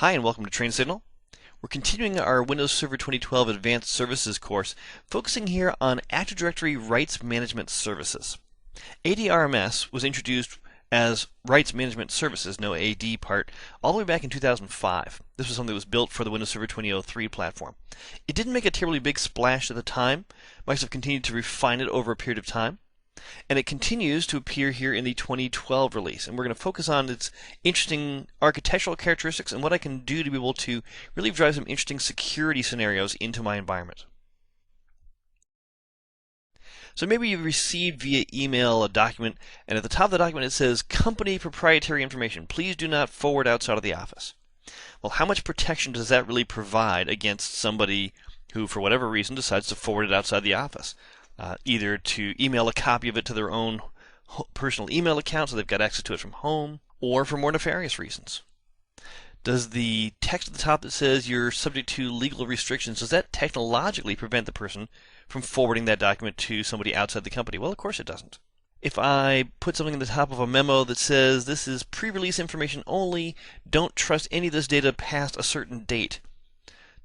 Hi and welcome to TrainSignal. We're continuing our Windows Server 2012 Advanced Services course, focusing here on Active Directory Rights Management Services. ADRMS was introduced as Rights Management Services, no AD part, all the way back in 2005. This was something that was built for the Windows Server 2003 platform. It didn't make a terribly big splash at the time. Microsoft continued to refine it over a period of time. And it continues to appear here in the 2012 release. And we're going to focus on its interesting architectural characteristics and what I can do to be able to really drive some interesting security scenarios into my environment. So maybe you've received via email a document, and at the top of the document it says, company proprietary information. Please do not forward outside of the office. Well, how much protection does that really provide against somebody who, for whatever reason, decides to forward it outside the office? Either to email a copy of it to their own personal email account so they've got access to it from home, or for more nefarious reasons. Does the text at the top that says you're subject to legal restrictions, does that technologically prevent the person from forwarding that document to somebody outside the company? Well, of course it doesn't. If I put something at the top of a memo that says this is pre-release information only, don't trust any of this data past a certain date,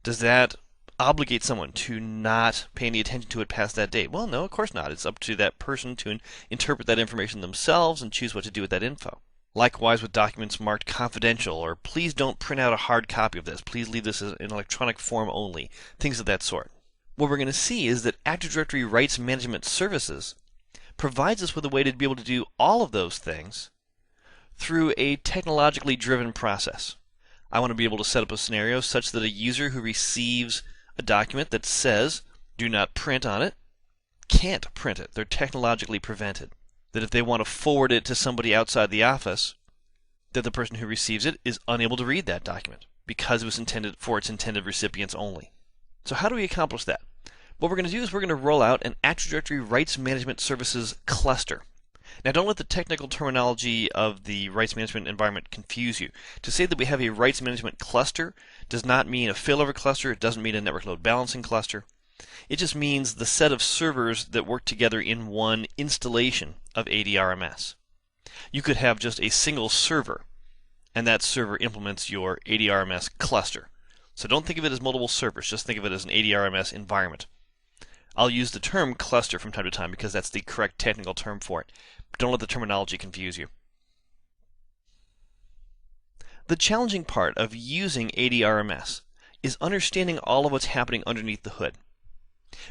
does that obligate someone to not pay any attention to it past that date? Well, no, of course not. It's up to that person to interpret that information themselves and choose what to do with that info. Likewise with documents marked confidential, or please don't print out a hard copy of this. Please leave this in electronic form only. Things of that sort. What we're going to see is that Active Directory Rights Management Services provides us with a way to be able to do all of those things through a technologically driven process. I want to be able to set up a scenario such that a user who receives a document that says do not print on it can't print it. They're technologically prevented. That if they want to forward it to somebody outside the office, that the person who receives it is unable to read that document because it was intended for its intended recipients only. So how do we accomplish that? What we're going to do is we're going to roll out an Active Directory Rights Management Services cluster. Now, don't let the technical terminology of the rights management environment confuse you. To say that we have a rights management cluster does not mean a failover cluster. It doesn't mean a network load balancing cluster. It just means the set of servers that work together in one installation of ADRMS. You could have just a single server, and that server implements your ADRMS cluster. So don't think of it as multiple servers. Just think of it as an ADRMS environment. I'll use the term cluster from time to time because that's the correct technical term for it. But don't let the terminology confuse you. The challenging part of using ADRMS is understanding all of what's happening underneath the hood.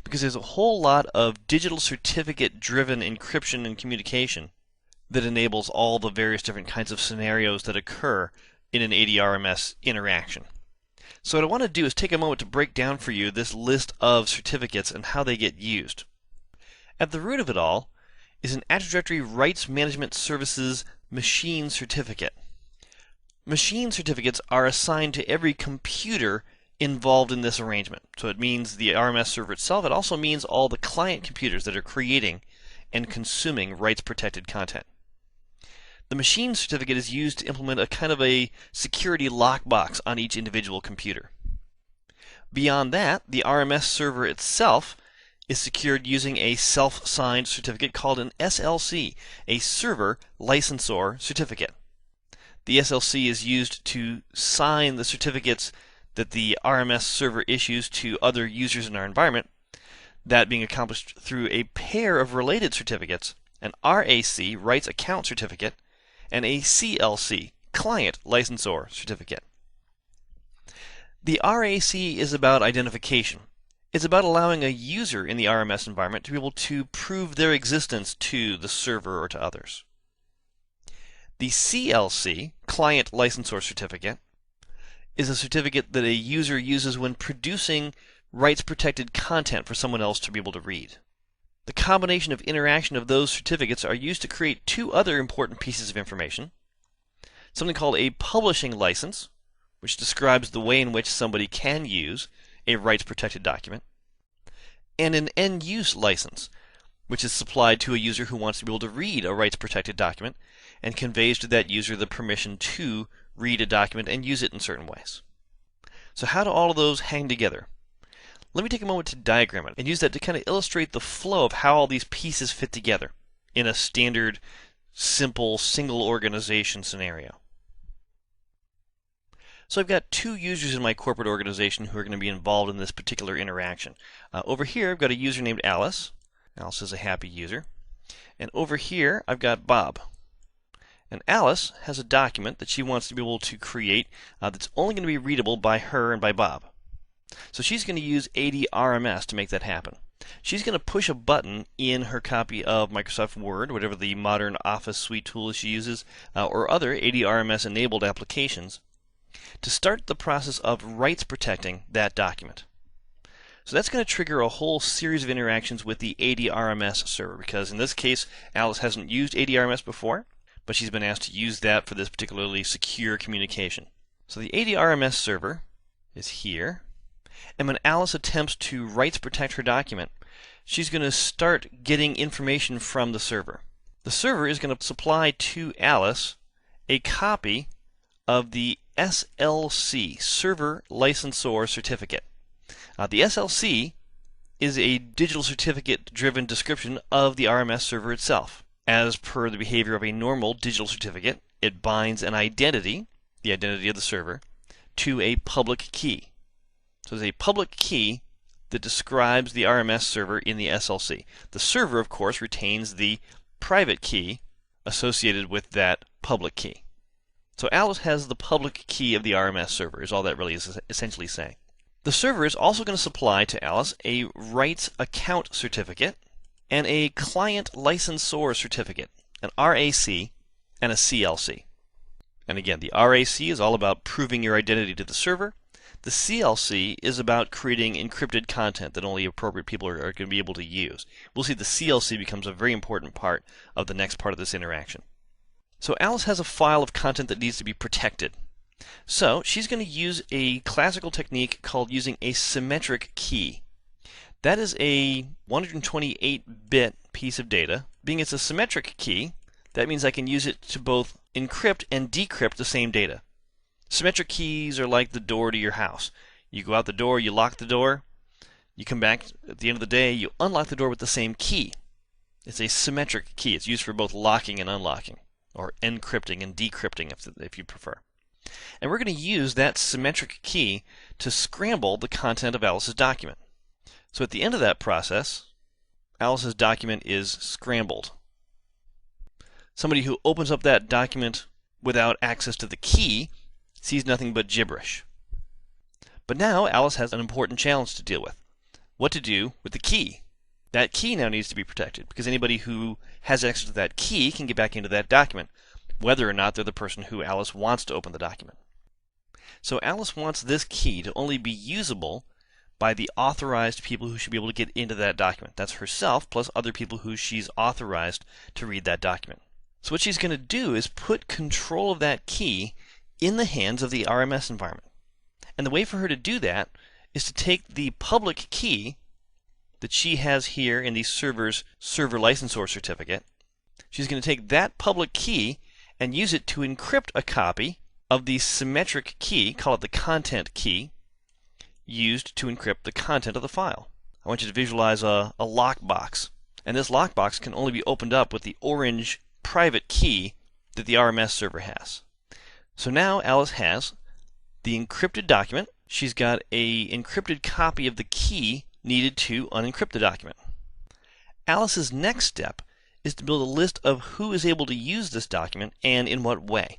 Because there's a whole lot of digital certificate-driven encryption and communication that enables all the various different kinds of scenarios that occur in an ADRMS interaction. So what I want to do is take a moment to break down for you this list of certificates and how they get used. At the root of it all is an Active Directory Rights Management Services machine certificate. Machine certificates are assigned to every computer involved in this arrangement. So it means the RMS server itself. It also means all the client computers that are creating and consuming rights-protected content. The machine certificate is used to implement a kind of a security lockbox on each individual computer. Beyond that, the RMS server itself is secured using a self-signed certificate called an SLC, a Server Licensor Certificate. The SLC is used to sign the certificates that the RMS server issues to other users in our environment, that being accomplished through a pair of related certificates, an RAC, Rights Account Certificate, and a CLC, Client Licensor Certificate. The RAC is about identification. It's about allowing a user in the RMS environment to be able to prove their existence to the server or to others. The CLC, Client Licensor Certificate, is a certificate that a user uses when producing rights-protected content for someone else to be able to read. The combination of interaction of those certificates are used to create two other important pieces of information. Something called a publishing license, which describes the way in which somebody can use a rights-protected document, and an end-use license, which is supplied to a user who wants to be able to read a rights-protected document and conveys to that user the permission to read a document and use it in certain ways. So how do all of those hang together? Let me take a moment to diagram it and use that to kind of illustrate the flow of how all these pieces fit together in a standard, simple, single organization scenario. So I've got two users in my corporate organization who are going to be involved in this particular interaction. Over here, I've got a user named Alice. Alice is a happy user. And over here, I've got Bob. And Alice has a document that she wants to be able to create that's only going to be readable by her and by Bob. So she's going to use ADRMS to make that happen. She's going to push a button in her copy of Microsoft Word, whatever the modern Office suite tool she uses, or other ADRMS-enabled applications, to start the process of rights protecting that document. So that's going to trigger a whole series of interactions with the ADRMS server, because in this case, Alice hasn't used ADRMS before, but she's been asked to use that for this particularly secure communication. So the ADRMS server is here, and when Alice attempts to rights protect her document, she's going to start getting information from the server. The server is going to supply to Alice a copy of the SLC, Server Licensor Certificate. The SLC is a digital certificate-driven description of the RMS server itself. As per the behavior of a normal digital certificate, it binds an identity, the identity of the server, to a public key. So there's a public key that describes the RMS server in the SLC. The server, of course, retains the private key associated with that public key. So Alice has the public key of the RMS server, is all that really is essentially saying. The server is also going to supply to Alice a rights account certificate and a client licensor certificate, an RAC and a CLC. And again, the RAC is all about proving your identity to the server. The CLC is about creating encrypted content that only appropriate people are going to be able to use. We'll see the CLC becomes a very important part of the next part of this interaction. So Alice has a file of content that needs to be protected. So she's going to use a classical technique called using a symmetric key. That is a 128-bit piece of data. Being it's a symmetric key, that means I can use it to both encrypt and decrypt the same data. Symmetric keys are like the door to your house. You go out the door, you lock the door, you come back at the end of the day, you unlock the door with the same key. It's a symmetric key. It's used for both locking and unlocking, or encrypting and decrypting if you prefer. And we're going to use that symmetric key to scramble the content of Alice's document. So at the end of that process, Alice's document is scrambled. Somebody who opens up that document without access to the key sees nothing but gibberish. But now Alice has an important challenge to deal with. What to do with the key? That key now needs to be protected, because anybody who has access to that key can get back into that document, whether or not they're the person who Alice wants to open the document. So Alice wants this key to only be usable by the authorized people who should be able to get into that document. That's herself plus other people who she's authorized to read that document. So what she's going to do is put control of that key in the hands of the RMS environment. And the way for her to do that is to take the public key that she has here in the server's server licensor certificate. She's going to take that public key and use it to encrypt a copy of the symmetric key, call it the content key, used to encrypt the content of the file. I want you to visualize a lockbox. And this lockbox can only be opened up with the orange private key that the RMS server has. So now Alice has the encrypted document. She's got an encrypted copy of the key needed to unencrypt the document. Alice's next step is to build a list of who is able to use this document and in what way.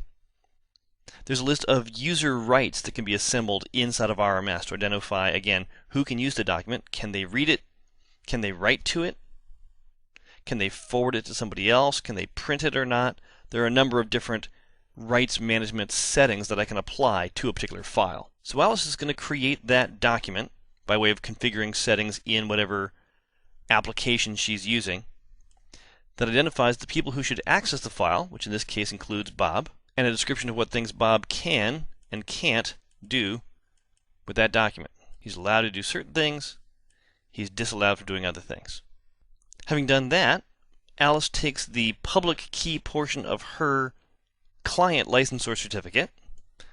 There's a list of user rights that can be assembled inside of RMS to identify, again, who can use the document. Can they read it? Can they write to it? Can they forward it to somebody else? Can they print it or not? There are a number of different rights management settings that I can apply to a particular file. So Alice is going to create that document by way of configuring settings in whatever application she's using that identifies the people who should access the file, which in this case includes Bob, and a description of what things Bob can and can't do with that document. He's allowed to do certain things, he's disallowed from doing other things. Having done that, Alice takes the public key portion of her client licensor certificate.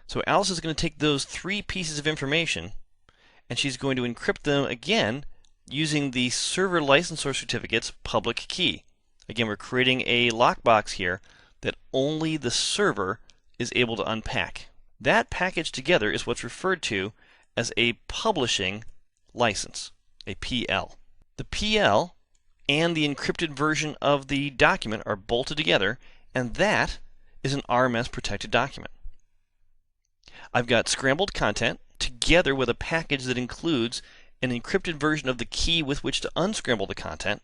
So Alice is going to take those three pieces of information and she's going to encrypt them again using the server licensor certificate's public key. Again, we're creating a lockbox here that only the server is able to unpack. That package together is what's referred to as a publishing license, a PL. The PL and the encrypted version of the document are bolted together, and that is an RMS protected document. I've got scrambled content together with a package that includes an encrypted version of the key with which to unscramble the content,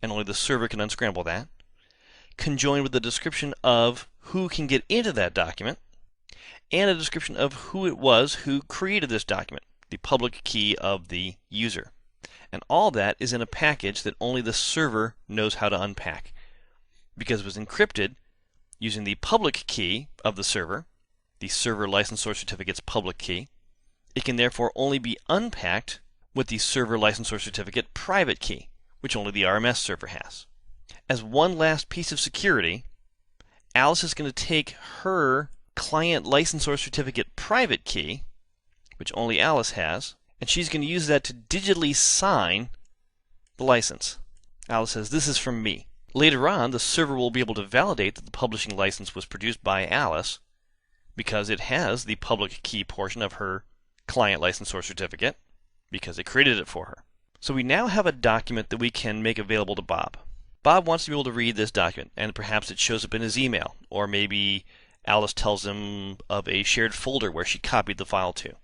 and only the server can unscramble that, conjoined with a description of who can get into that document, and a description of who it was who created this document, the public key of the user. And all that is in a package that only the server knows how to unpack. Because it was encrypted using the public key of the server license source certificate's public key, it can therefore only be unpacked with the server license source certificate private key, which only the RMS server has. As one last piece of security, Alice is going to take her client license source certificate private key, which only Alice has, and she's going to use that to digitally sign the license. Alice says, "This is from me." Later on, the server will be able to validate that the publishing license was produced by Alice because it has the public key portion of her client license source certificate because it created it for her. So we now have a document that we can make available to Bob. Bob wants to be able to read this document, and perhaps it shows up in his email, or maybe Alice tells him of a shared folder where she copied the file to.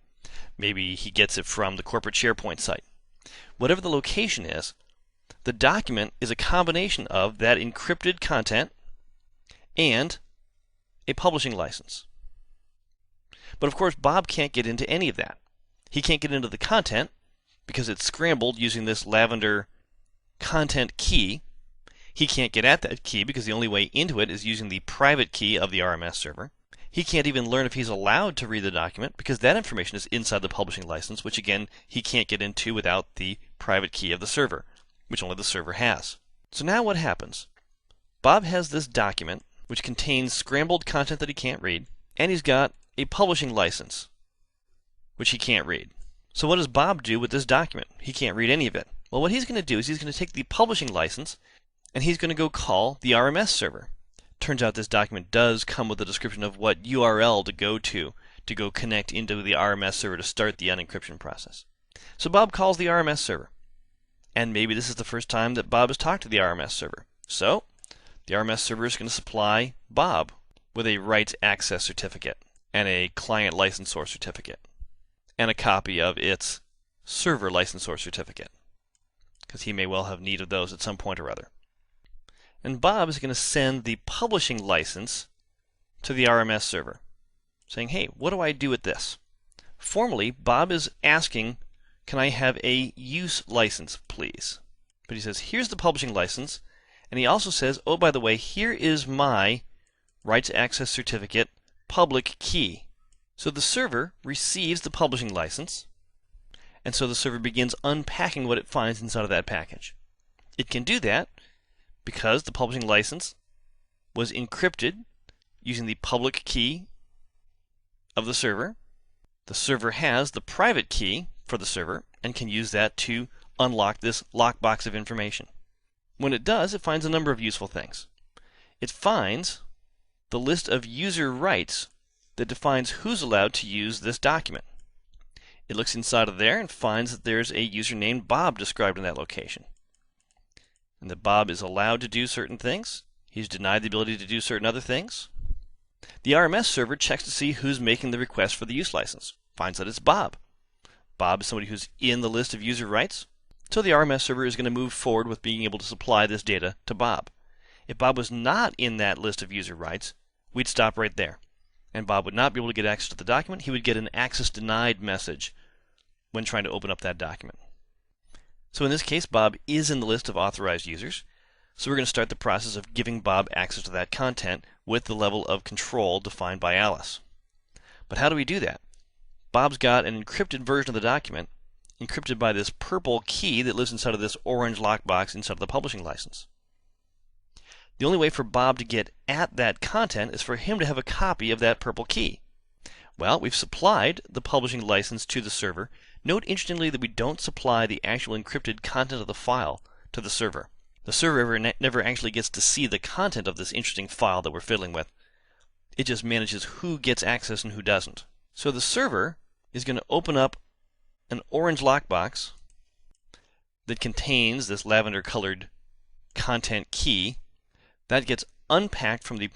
Maybe he gets it from the corporate SharePoint site. Whatever the location is, the document is a combination of that encrypted content and a publishing license. But of course, Bob can't get into any of that. He can't get into the content because it's scrambled using this Lavender content key. He can't get at that key because the only way into it is using the private key of the RMS server. He can't even learn if he's allowed to read the document because that information is inside the publishing license, which again, he can't get into without the private key of the server, which only the server has. So now what happens? Bob has this document which contains scrambled content that he can't read, and he's got a publishing license which he can't read. So what does Bob do with this document? He can't read any of it. Well, what he's going to do is he's going to take the publishing license and he's going to go call the RMS server. Turns out this document does come with a description of what URL to go connect into the RMS server to start the unencryption process. So Bob calls the RMS server. And maybe this is the first time that Bob has talked to the RMS server. So the RMS server is going to supply Bob with a rights access certificate and a client license source certificate and a copy of its server license source certificate, because he may well have need of those at some point or other. And Bob is going to send the publishing license to the RMS server, saying, "Hey, what do I do with this?" Formally, Bob is asking, "Can I have a use license, please?" But he says, "Here's the publishing license," and he also says, "Oh, by the way, here is my rights access certificate public key." So the server receives the publishing license, and so the server begins unpacking what it finds inside of that package. It can do that because the publishing license was encrypted using the public key of the server. The server has the private key for the server and can use that to unlock this lockbox of information. When it does, it finds a number of useful things. It finds the list of user rights that defines who's allowed to use this document. It looks inside of there and finds that there's a user named Bob described in that location, and that Bob is allowed to do certain things. He's denied the ability to do certain other things. The RMS server checks to see who's making the request for the use license, finds that it's Bob. Bob is somebody who's in the list of user rights, so the RMS server is going to move forward with being able to supply this data to Bob. If Bob was not in that list of user rights, we'd stop right there, and Bob would not be able to get access to the document. He would get an access denied message when trying to open up that document. So in this case, Bob is in the list of authorized users, so we're going to start the process of giving Bob access to that content with the level of control defined by Alice. But how do we do that? Bob's got an encrypted version of the document, encrypted by this purple key that lives inside of this orange lockbox inside of the publishing license. The only way for Bob to get at that content is for him to have a copy of that purple key. Well, we've supplied the publishing license to the server. Note interestingly that we don't supply the actual encrypted content of the file to the server. The server never actually gets to see the content of this interesting file that we're fiddling with. It just manages who gets access and who doesn't. So the server is going to open up an orange lockbox that contains this lavender colored content key that gets unpacked from the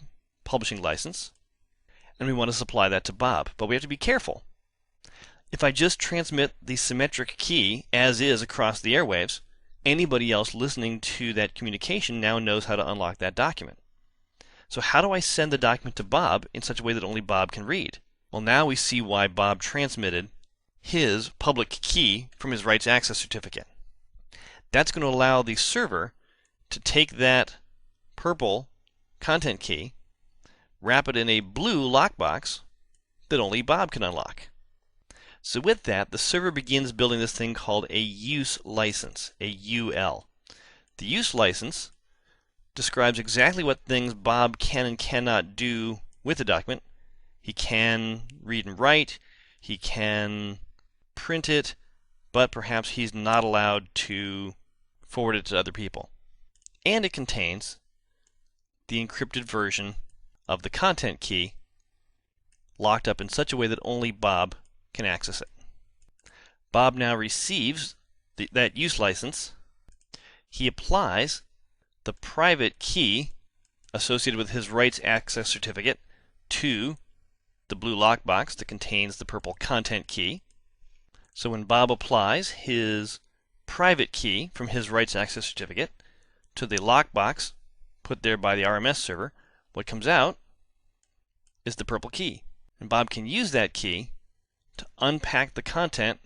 publishing license, and we want to supply that to Bob. But we have to be careful. If I just transmit the symmetric key as is across the airwaves, anybody else listening to that communication now knows how to unlock that document. So how do I send the document to Bob in such a way that only Bob can read? Well, now we see why Bob transmitted his public key from his rights access certificate. That's going to allow the server to take that purple content key, wrap it in a blue lockbox that only Bob can unlock. So with that, the server begins building this thing called a use license, a UL. The use license describes exactly what things Bob can and cannot do with the document. He can read and write, he can print it, but perhaps he's not allowed to forward it to other people. And it contains the encrypted version of the content key locked up in such a way that only Bob can access it. Bob now receives that use license. He applies the private key associated with his rights access certificate to the blue lockbox that contains the purple content key. So when Bob applies his private key from his rights access certificate to the lockbox put there by the RMS server, what comes out is the purple key. And Bob can use that key to unpack the content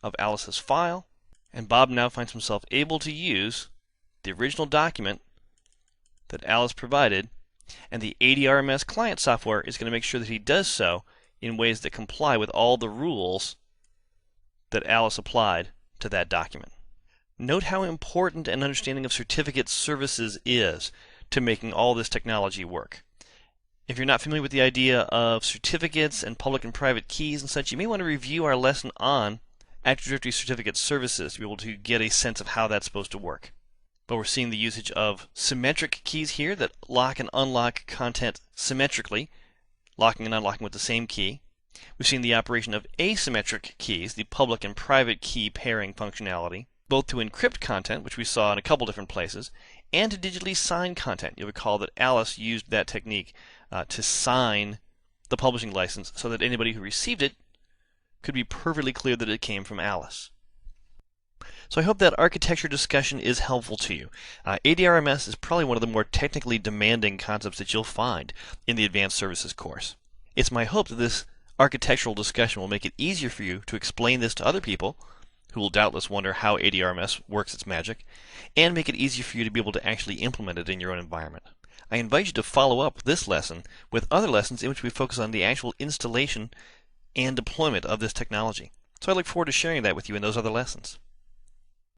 of Alice's file, and Bob now finds himself able to use the original document that Alice provided, and the ADRMS client software is going to make sure that he does so in ways that comply with all the rules that Alice applied to that document. Note how important an understanding of certificate services is to making all this technology work. If you're not familiar with the idea of certificates and public and private keys and such, you may want to review our lesson on Active Directory certificate services to be able to get a sense of how that's supposed to work. But we're seeing the usage of symmetric keys here that lock and unlock content symmetrically, locking and unlocking with the same key. We've seen the operation of asymmetric keys, the public and private key pairing functionality, both to encrypt content, which we saw in a couple different places, and to digitally sign content. You'll recall that Alice used that technique to sign the publishing license so that anybody who received it could be perfectly clear that it came from Alice. So I hope that architecture discussion is helpful to you. ADRMS is probably one of the more technically demanding concepts that you'll find in the Advanced Services course. It's my hope that this architectural discussion will make it easier for you to explain this to other people who will doubtless wonder how ADRMS works its magic, and make it easier for you to be able to actually implement it in your own environment. I invite you to follow up this lesson with other lessons in which we focus on the actual installation and deployment of this technology. So I look forward to sharing that with you in those other lessons.